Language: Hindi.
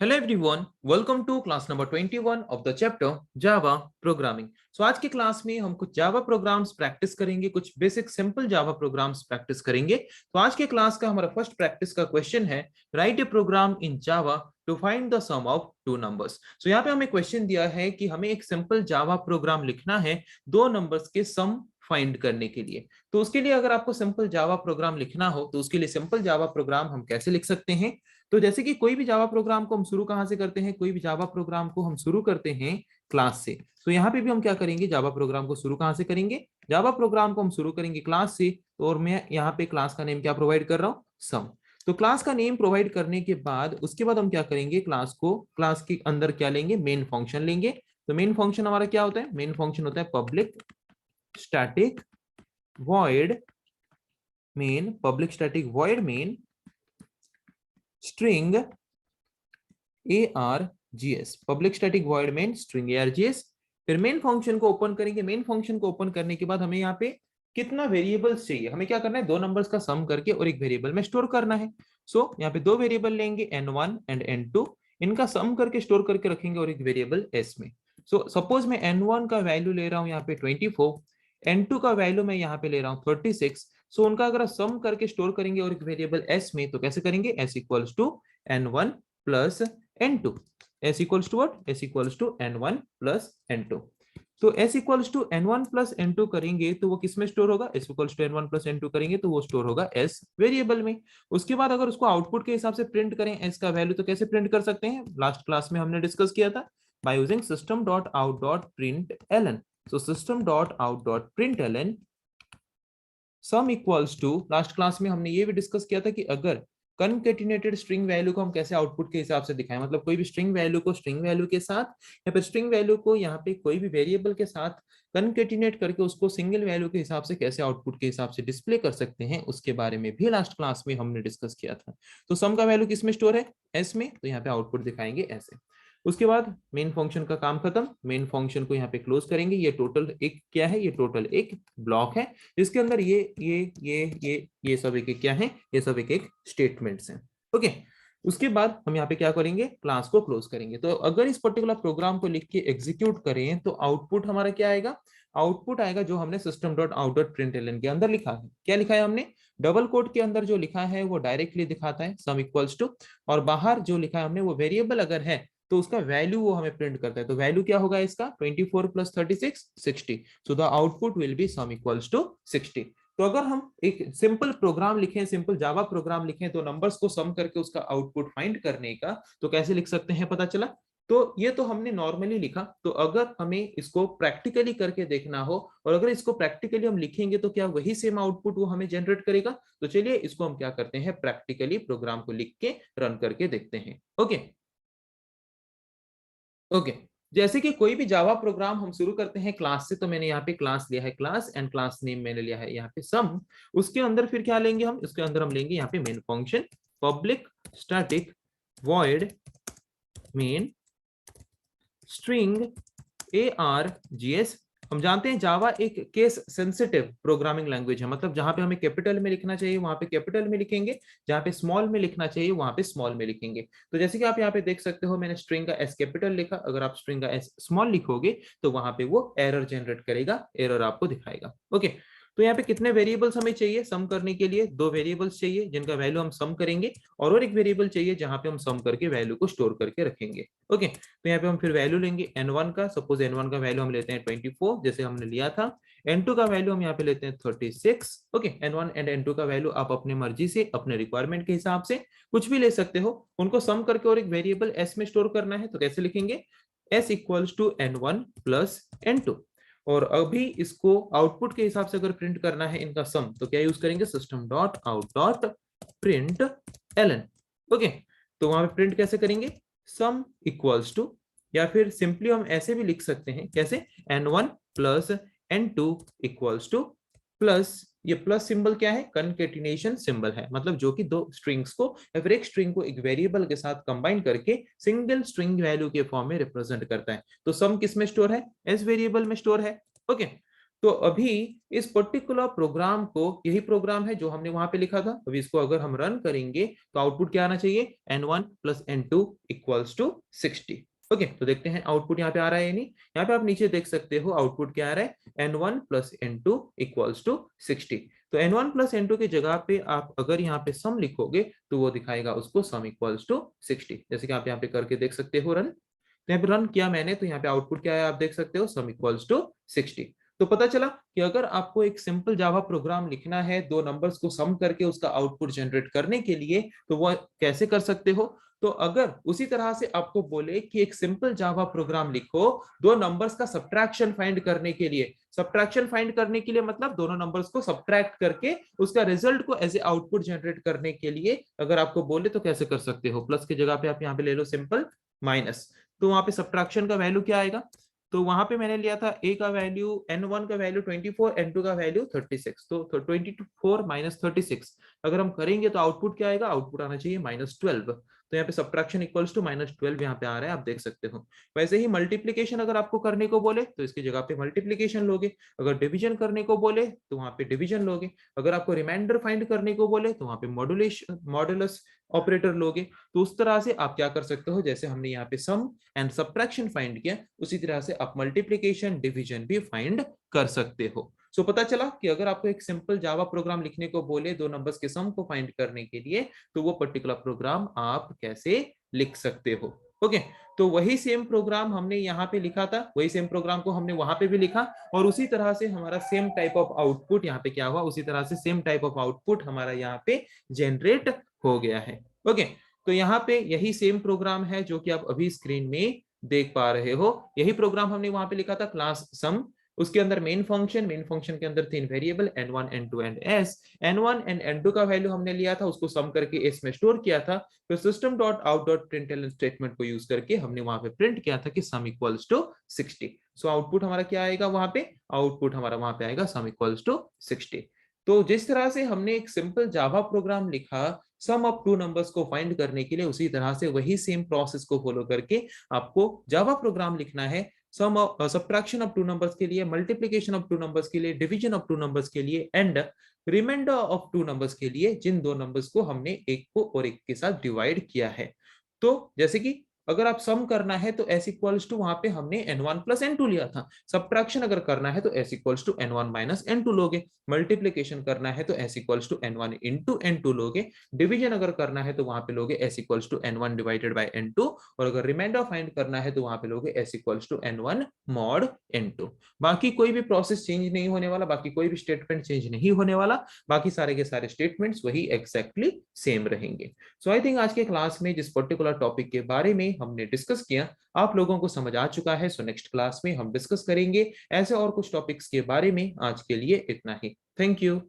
Hello everyone, welcome to class number 21 of the chapter Java Programming. So आज की क्लास में हम कुछ Java प्रोग्राम्स प्रैक्टिस करेंगे, कुछ basic simple Java programs practice करेंगे। तो आज के क्लास का हमारा फर्स्ट प्रैक्टिस का क्वेश्चन है write a program in Java to find the sum of two numbers. So यहाँ पे हमें क्वेश्चन दिया है कि हमें एक सिंपल Java प्रोग्राम लिखना है दो नंबर्स के सम फाइंड करने के लिए। तो उसके लिए अगर आपको सिंपल जावा प्रोग्राम लिखना हो तो उसके लिए सिंपल जावा प्रोग्राम हम कैसे लिख सकते हैं। तो जैसे कि कोई भी जावा प्रोग्राम को हम शुरू कहां से करते हैं, कोई भी जावा प्रोग्राम को हम शुरू करते हैं क्लास से। तो यहाँ पे भी हम क्या करेंगे, जावा प्रोग्राम को शुरू कहां से करेंगे, जावा प्रोग्राम को हम शुरू करेंगे क्लास से। तो और मैं यहाँ पे क्लास का नेम क्या प्रोवाइड कर रहा हूँ, सम। तो क्लास का नेम प्रोवाइड करने के बाद उसके बाद हम क्या करेंगे, क्लास के अंदर क्या लेंगे, मेन फंक्शन लेंगे। तो मेन फंक्शन हमारा क्या होता है, मेन फंक्शन होता है public static void main, public static void main string args, public static void main string args। फिर मेन फंक्शन को ओपन करेंगे। मेन फंक्शन को ओपन करने के बाद हमें यहाँ पे कितना वेरिएबल्स चाहिए, हमें क्या करना है, दो नंबर्स का सम करके और एक वेरिएबल में स्टोर करना है। सो यहाँ पे दो वेरिएबल लेंगे n1 एंड n2, इनका सम करके स्टोर करके रखेंगे और एक वेरिएबल s में। सो सपोज मैं n1 का वैल्यू ले रहा हूँ यहाँ पे 24, n2 का वैल्यू मैं यहाँ पे ले रहा हूँ 36। सो उनका अगर सम करके स्टोर करेंगे और एक वेरिएबल s में, तो कैसे करेंगे, s equals to n1 plus n2, s equals to what, s equals to n1 plus n2। तो s equals to n1 plus n2 करेंगे तो वो किस में स्टोर होगा, s equals to n1 plus n2 करेंगे तो वो स्टोर होगा s वेरिएबल में। उसके बाद अगर उसको आउटपुट के हिसाब से प्रिंट करें s का वैल्यू, तो कैसे प्रिंट कर सकते हैं, लास्ट क्लास में हमने डिस्कस किया था by using system dot out dot println. So system dot out dot println sum equals to, last class में हमने ये भी डिस्कस किया था कि अगर कनकेटिनेटेड स्ट्रिंग वैल्यू को हम कैसे आउटपुट के हिसाब से दिखाएं, मतलब कोई भी स्ट्रिंग वैल्यू को स्ट्रिंग वैल्यू के साथ या फिर स्ट्रिंग वैल्यू को यहाँ पे कोई भी वेरिएबल के साथ कनकेटिनेट करके उसको सिंगल वैल्यू के हिसाब से कैसे आउटपुट के हिसाब से डिस्प्ले कर सकते हैं, उसके बारे में भी लास्ट क्लास में हमने डिस्कस किया था। तो सम का वैल्यू किस में स्टोर है, एस में, तो यहाँ पे आउटपुट दिखाएंगे ऐसे। उसके बाद मेन फंक्शन का काम खत्म, मेन फंक्शन को यहाँ पे क्लोज करेंगे। ये टोटल एक क्या है, ये टोटल एक ब्लॉक है जिसके अंदर ये सब एक एक क्या है, ये सब एक एक स्टेटमेंट्स हैं। ओके, उसके बाद हम यहाँ पे क्या करेंगे, क्लास को क्लोज करेंगे। तो अगर इस पर्टिकुलर प्रोग्राम को लिख के एग्जीक्यूट करें तो आउटपुट हमारा क्या आएगा, आउटपुट आएगा जो हमने system dot out dot println के अंदर लिखा है। क्या लिखा है हमने, डबल कोट के अंदर जो लिखा है वो डायरेक्टली दिखाता है सम इक्वल्स टू, और बाहर जो लिखा है हमने वो वेरिएबल अगर है तो उसका वैल्यू वो हमें प्रिंट करता है। तो वैल्यू क्या होगा इसका, 24 plus 36 60। So the output will be sum equals to 60। तो अगर हम एक सिंपल प्रोग्राम लिखें, सिंपल जावा प्रोग्राम लिखें तो नंबर्स को सम करके उसका आउटपुट फाइंड करने का, तो कैसे लिख सकते हैं पता चला। तो ये तो हमने नॉर्मली लिखा। तो अगर हमें इसको प्रैक्टिकली करके देखना हो और अगर इसको प्रैक्टिकली हम लिखेंगे तो क्या वही सेम आउटपुट वो हमें जनरेट करेगा। तो चलिए इसको हम क्या करते हैं, प्रैक्टिकली प्रोग्राम को लिख के रन करके देखते हैं। ओके ओके, जैसे कि कोई भी जावा प्रोग्राम हम शुरू करते हैं क्लास से। तो मैंने यहाँ पे क्लास लिया है क्लास, एंड क्लास नेम मैंने लिया है यहाँ पे सम। उसके अंदर फिर क्या लेंगे हम, उसके अंदर हम लेंगे यहाँ पे main function public static void main string args। हम जानते हैं जावा एक केस सेंसिटिव प्रोग्रामिंग लैंग्वेज है, मतलब जहां पे हमें कैपिटल में लिखना चाहिए वहां पे कैपिटल में लिखेंगे, जहां पे स्मॉल में लिखना चाहिए वहां पे स्मॉल में लिखेंगे। तो जैसे कि आप यहाँ पे देख सकते हो मैंने स्ट्रिंग का एस कैपिटल लिखा, अगर आप स्ट्रिंग का एस स्मॉल लिखोगे तो वहां पे वो एरर जनरेट करेगा, एरर आपको दिखाएगा। ओके, तो यहाँ पे कितने वेरिएबल्स हमें चाहिए सम करने के लिए, दो वेरिएबल्स चाहिए जिनका वैल्यू हम सम करेंगे, और एक वेरिएबल चाहिए जहां पे हम सम करके वैल्यू को स्टोर करके रखेंगे। ओके, तो यहाँ पे हम फिर वैल्यू लेंगे n1 का, सपोज n1 का वैल्यू हम लेते हैं 24 जैसे हमने लिया था, n2 का वैल्यू हम यहाँ पे लेते हैं 36। ओके, n1 एंड n2 का वैल्यू आप अपने मर्जी से अपने रिक्वायरमेंट के हिसाब से कुछ भी ले सकते हो, उनको सम करके और एक वेरिएबल s में स्टोर करना है। तो कैसे लिखेंगे, s equals to n1 plus n2, और अभी इसको आउटपुट के हिसाब से अगर प्रिंट करना है इनका सम, तो क्या यूज करेंगे, system dot out dot println. Okay, तो वहां पे प्रिंट कैसे करेंगे, सम इक्वल्स टू, या फिर सिंपली हम ऐसे भी लिख सकते हैं, कैसे, n1 plus n2 equals two plus, ये प्लस सिंबल क्या है, कनकेटिनेशन सिंबल है, मतलब जो कि दो स्ट्रिंग्स को या फिर एक स्ट्रिंग को एक वेरिएबल के साथ कंबाइन करके सिंगल स्ट्रिंग वैल्यू के फॉर्म में रिप्रेजेंट करता है। तो सम किस में स्टोर है, एस वेरिएबल में स्टोर है। ओके, तो अभी इस पर्टिकुलर प्रोग्राम को, यही प्रोग्राम है जो हमने वहां पे लिखा था, अभी इसको अगर हम रन करेंगे तो आउटपुट क्या आना चाहिए, n1 plus n2 equals to 60। Okay, तो देखते हैं आउटपुट यहाँ पे आ रहा है या नहीं। यहाँ पे आप नीचे देख सकते हो आउटपुट क्या आ रहा है, n1 plus n2 equals to 60। तो n1 प्लस n2 की जगह पे आप अगर यहाँ पे सम लिखोगे तो वो दिखाएगा उसको सम इक्वल्स टू 60, जैसे कि आप यहाँ पे करके देख सकते हो रन। तो यहाँ पे रन किया मैंने, तो यहाँ पे आउटपुट क्या है आप देख सकते हो, सम इक्वल्स टू 60। तो पता चला कि अगर आपको एक सिंपल जावा प्रोग्राम लिखना है दो नंबर्स को सम करके उसका आउटपुट जनरेट करने के लिए, तो वो कैसे कर सकते हो। तो अगर उसी तरह से आपको बोले कि एक सिंपल जावा प्रोग्राम लिखो दो नंबर्स का सब्ट्रैक्शन फाइंड करने के लिए, सब्ट्रैक्शन फाइंड करने के लिए मतलब दोनों नंबर्स को सब्ट्रैक्ट करके उसका रिजल्ट को एज ए आउटपुट जनरेट करने के लिए अगर आपको बोले तो कैसे कर सकते हो। प्लस की जगह पे आप यहाँ पे ले लो सिंपल माइनस, तो वहां पे सब्ट्रैक्शन का वैल्यू क्या आएगा, तो वहां पे मैंने लिया था a का वैल्यू, n1 का वैल्यू 24, n2 का वैल्यू 36, तो 24 माइनस 36 अगर हम करेंगे तो आउटपुट क्या आएगा, आउटपुट आना चाहिए -12। तो यहाँ पे सब्ट्रैक्शन इक्वल्स टू -12 यहाँ पे आ रहा है, आप देख सकते हो। वैसे ही मल्टीप्लीकेशन अगर आपको करने को बोले तो इसकी जगह पे मल्टीप्लीकेशन लोगे, अगर डिवीजन करने को बोले तो वहां पे डिवीजन लोगे, अगर आपको रिमाइंडर फाइंड करने को बोले तो वहां पे मॉडुलस ऑपरेटर लोगे। तो उस तरह से आप क्या कर सकते हो, जैसे हमने यहाँ पे सम एंड सब्ट्रैक्शन फाइंड किया उसी तरह से आप मल्टीप्लिकेशन डिवीजन भी फाइंड कर सकते हो। सो पता चला कि अगर आपको एक सिंपल जावा प्रोग्राम लिखने को बोले दो नंबर्स के सम को फाइंड करने के लिए, तो वो पर्टिकुलर प्रोग्राम आप कैसे लिख सकते हो। ओके, तो वही सेम प्रोग्राम हमने यहाँ पे लिखा था, वही सेम प्रोग्राम को हमने वहां पे भी लिखा, और उसी तरह से हमारा सेम टाइप ऑफ आउटपुट यहाँ पे क्या हुआ, उसी तरह से सेम टाइप ऑफ आउटपुट हमारा यहाँ पे जनरेट हो गया है। ओके, तो यहाँ पे यही सेम प्रोग्राम है जो कि आप अभी स्क्रीन में देख पा रहे हो। यही प्रोग्राम हमने वहां पे लिखा था क्लास सम, उसके अंदर मेन फंक्शन के अंदर तीन variable n1 n2 and s, n1 and n2 का वैल्यू हमने लिया था उसको सम करके s में स्टोर किया था, फिर system dot out dot println statement को यूज करके हमने वहां पे प्रिंट किया था कि sum equals to 60। So output हमारा क्या आएगा वहां पे, आउटपुट हमारा वहां पे आएगा सम इक्वल्स टू 60। तो जिस तरह से हमने एक सिंपल जावा प्रोग्राम लिखा सम ऑफ टू नंबर्स को फाइंड करने के लिए, उसी तरह से वही सेम प्रोसेस को फॉलो करके आपको जावा प्रोग्राम लिखना है सम सब्ट्रैक्शन ऑफ टू नंबर्स के लिए, मल्टीप्लिकेशन ऑफ टू नंबर्स के लिए, डिवीजन ऑफ टू नंबर्स के लिए and remainder of two numbers के लिए, जिन दो नंबर्स को हमने एक को और एक के साथ डिवाइड किया है। तो जैसे कि अगर आप सम करना है तो s इक्वल्स टू वहां पे हमने n1 प्लस n2 लिया था, सब्ट्रैक्शन अगर करना है तो s equals to n1 minus n2 लोगे, मल्टीप्लिकेशन करना है तो s equals to n1 into n2 लोगे, डिवीजन अगर करना है तो वहां पे लोगे s equals to n1 divided by n2, और अगर रिमाइंडर फाइंड करना है तो वहां पे लोगे s equals to n1 mod n2। बाकी कोई भी प्रोसेस चेंज नहीं होने वाला, बाकी कोई भी स्टेटमेंट चेंज नहीं होने वाला, बाकी सारे के सारे स्टेटमेंट्स वही एग्जैक्टली सेम रहेंगे। सो आई थिंक आज के क्लास में जिस पर्टिकुलर टॉपिक के बारे में हमने डिस्कस किया आप लोगों को समझ आ चुका है। सो नेक्स्ट क्लास में हम डिस्कस करेंगे ऐसे और कुछ टॉपिक्स के बारे में। आज के लिए इतना ही, थैंक यू।